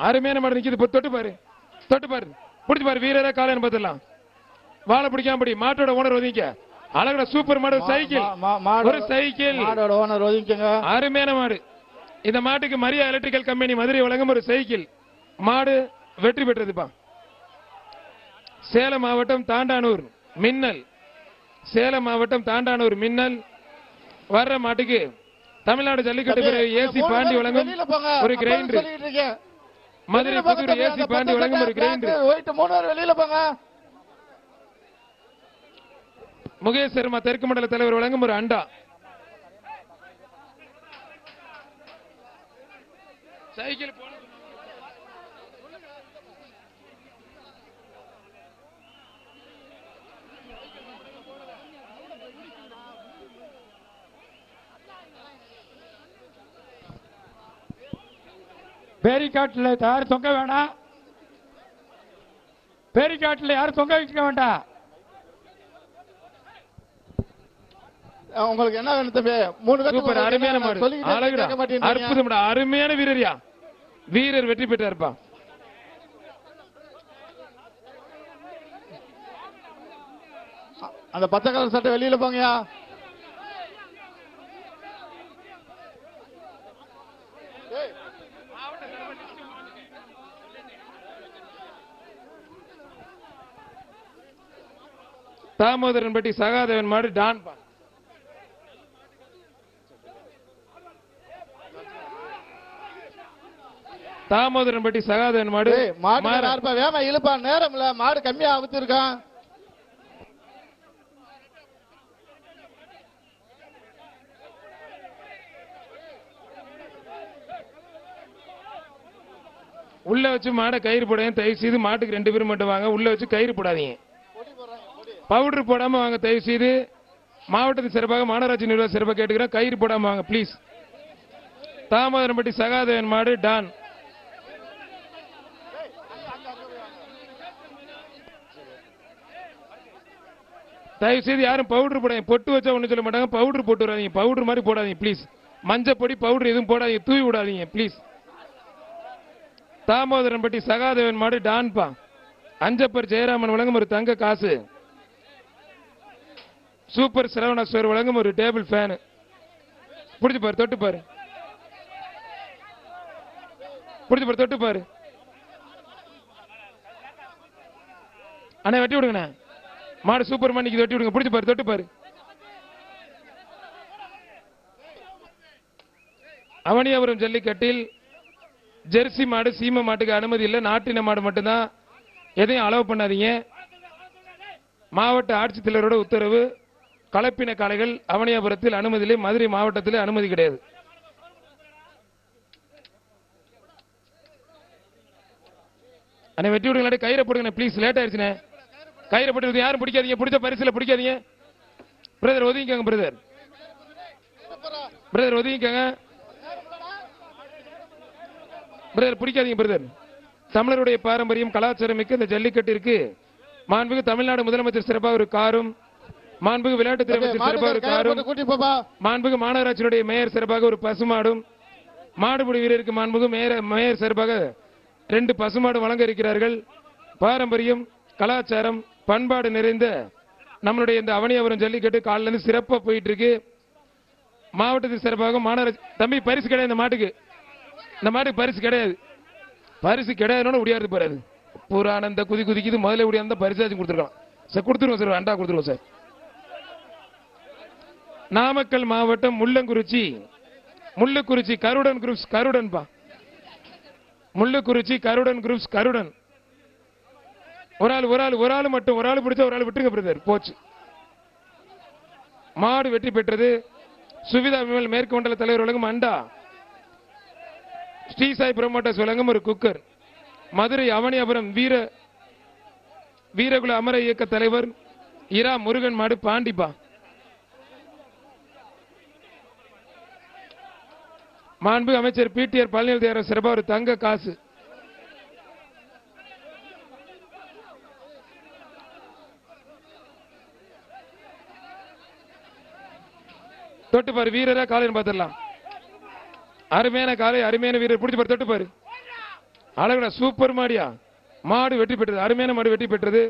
அருமையான மாடு நிக்குது. தொட்டு பாரு, தொட்டு பாரு, பிடிச்சு பாரு. வீரரா காலைன்னு பார்த்துடலாம். வாழை பிடிக்காம படி. மாட்டோட ஓனர் ஒதுங்க. அழகா சூப்பர் மாடு. சைக்கிள், ஒரு சைக்கிள். மாடோட ஓனர் ஒதுங்க. அருமையான மாடு. இந்த மாட்டுக்கு மரியா எலக்ட்ரிக்கல் கம்பெனி மதுரை வழங்கும் ஒரு சைக்கிள். மாடு வெற்றி பெற்றதுப்பா. சேலம் மாவட்டம் தாண்டானூர் மின்னல். சேலம் மாவட்டம் தாண்டானூர் மின்னல். வர்ற மாட்டுக்கு தமிழ்நாடு ஜல்லிக்கட்டு ஏசி பாண்டி வழங்கும் ஒரு கிரைண்டர். மதுரை புதூர் ஏசி பாண்டி வழங்கும் ஒரு கிரைண்டர். வெளியில போங்க. முகேஷ் சர்மா தெற்கு மண்டல தலைவர் வழங்கும் ஒரு அண்டா. சைக்கிள் பேரிகாட்டில் யாரும் தொங்க வேண்டாம். பேரிகாட்டில் யாரும் தொங்க வைக்க வேண்டாம். உங்களுக்கு என்ன வேணும் தம்பி? 3 பேர். சூப்பர், அருமையான மாடு. அழகுடா, அற்புதம்டா, அருமையான வீரரியா. வீரர் வெற்றி பெற்றார்ப்பா. அந்த பச்சை கலர் சட்டை வெளியில போங்கயா. தாமோதரன்பட்டி சகாதேவன் மாடு டான் பா. தாமோதரன்பட்டி சகாதேவன் மாடு. வேமா இழுப்பா, நேரம் இல்ல. மாடு கம்மியா அவுத்து இருக்கான். உள்ள வச்சு மாடை கயிறு போடாதீங்க தயவு செய்து. மாட்டுக்கு 2 பேரும் மட்டும் வாங்க. உள்ள வச்சு கயிறு போடாதீங்க. பவுடர் போடாம வாங்க தயவு செய்து. மாவட்டத்தின் சிறப்பாக மாநகராட்சி நிர்வாக சிறப்பாக கேட்டுக்கிறேன். கயிறு போடாம வாங்க பிளீஸ். தாமோதரன்பட்டி சகாதேவன் மாடு டான். தயவு செய்து யாரும் பவுடர் போடாதீங்க. பொட்டு வச்சா ஒண்ணு சொல்ல மாட்டாங்க. பவுடர் போட்டு வராதீங்க. பவுடர் மாதிரி போடாதீங்க பிளீஸ். மஞ்சள் பொடி பவுடர் எதுவும் போடாதீங்க. தூவி விடாதீங்க பிளீஸ். தாமோதரன்பட்டி சகாதேவன் மாடு டான்பா. அஞ்சப்பர் ஜெயராமன் வழங்கும் ஒரு தங்க காசு. சூப்பர் சிரவணாஸ்வர் வழங்கும் ஒரு டேபிள் ஃபேன். பிடிச்சு பாரு, தொட்டு பாரு, பிடிச்சு பாரு, தொட்டு பாரு. அண்ணா வெட்டி விடுங்கண்ணா. மாடு சூப்பர் மணிக்கு வெட்டி விடுங்க. பிடிச்சு பாரு, தொட்டு பாரு. அவனியாபுரம் ஜல்லிக்கட்டில் ஜெர்சி மாடு சீம மாட்டுக்கு அனுமதி இல்லை. நாட்டின மாடு மட்டும்தான். எதையும் அளவு பண்ணாதீங்க. மாவட்ட ஆட்சித்தலைவரோட உத்தரவு. கலப்பின காளைகள் அவனியாபுரத்தில் அனுமதி இல்லை. மதுரை மாவட்டத்தில் அனுமதி கிடையாது. அண்ணே வெட்டி விடுங்க. கயிறை போடுங்க ப்ளீஸ். லேட் ஆயிடுச்சுண்ணே. கயிறை போட்டு யாரும் பிடிக்காதீங்க. பிடிச்ச பரிசுல பிடிக்காதீங்க. பிரதர் ஒதுங்கிக்கங்க. பிரதர் பிரதர் ஒதுங்கிக்கங்க. பிரதர் பிடிக்காதீங்க பிரதர். தமிழருடைய பாரம்பரியம் கலாச்சாரம் மிக்க இந்த ஜல்லிக்கட்டிற்கு மாண்புமிகு தமிழ்நாடு முதலமைச்சர் சிறப்பாக ஒரு காரும், மாண்புமிகு விளையாட்டுத்துறை அமைச்சர் சிறப்பாக ஒரு காரும், மாண்புமிகு மாநகராட்சியுடைய மேயர் சிறப்பாக ஒரு பசுமாடும், மாடுபிடி வீரருக்கு மாண்புமிகு மேயர் சிறப்பாக 2 பசுமாடு வழங்க இருக்கிறார்கள். பாரம்பரியம் கலாச்சாரம் பண்பாடு நிறைந்த நம்மளுடைய இந்த அவனியாபுரம் ஜல்லிக்கட்டு காலில இருந்து சிறப்பாக போயிட்டு இருக்கு. மாவட்டத்தில் சிறப்பாக மாநகராட்சி. தம்பி பரிசு கிடையாது இந்த மாட்டுக்கு. இந்த மாட்டுக்கு பரிசு கிடையாது. பரிசு கிடையாதுன்னு உடையாது பாரு. புராணந்த குதி குதிக்குது. முதல்ல உடையாந்த பரிசாச்சும் கொடுத்துருக்கலாம் சார். கொடுத்துருவோம் சார். அண்டா கொடுத்துருவோம் சார். நாமக்கல் மாவட்டம் முள்ளக்குறிச்சி கருடன் குரூப்ஸ். கருடன் பா. முள்ளக்குறிச்சி கருடன் குரூப்ஸ். கருடன். ஒரு ஆள் மட்டும். ஒரு ஆள் பிடிச்சா ஒரு ஆள் விட்டுருங்க பிரதர். போச்சு. மாடு வெற்றி பெற்றது. சுவிதா விமல் மேற்கு மண்டல தலைவர் வழங்கும் அண்டா. ஸ்ரீசாய் புரமோட்டர்ஸ் வழங்கும் ஒரு குக்கர். மதுரை அவனியாபுரம் வீரகுல அமர இயக்க தலைவர் இரா முருகன் மாடு பாண்டிப்பா. மாண்பு அமைச்சர் பிடிஆர் பழனிவேல் சிறப்பாக ஒரு தங்க காசு. தொட்டு பாரு. வீரரா காலைன்னு பார்த்துடலாம். அருமையான காலை, அருமையான வீரர். பிடிச்சு பாரு, தொட்டு பாரு. அழகுடா சூப்பர் மாடியா. மாடு வெற்றி பெற்றது, அருமையான மாடு வெற்றி பெற்றது.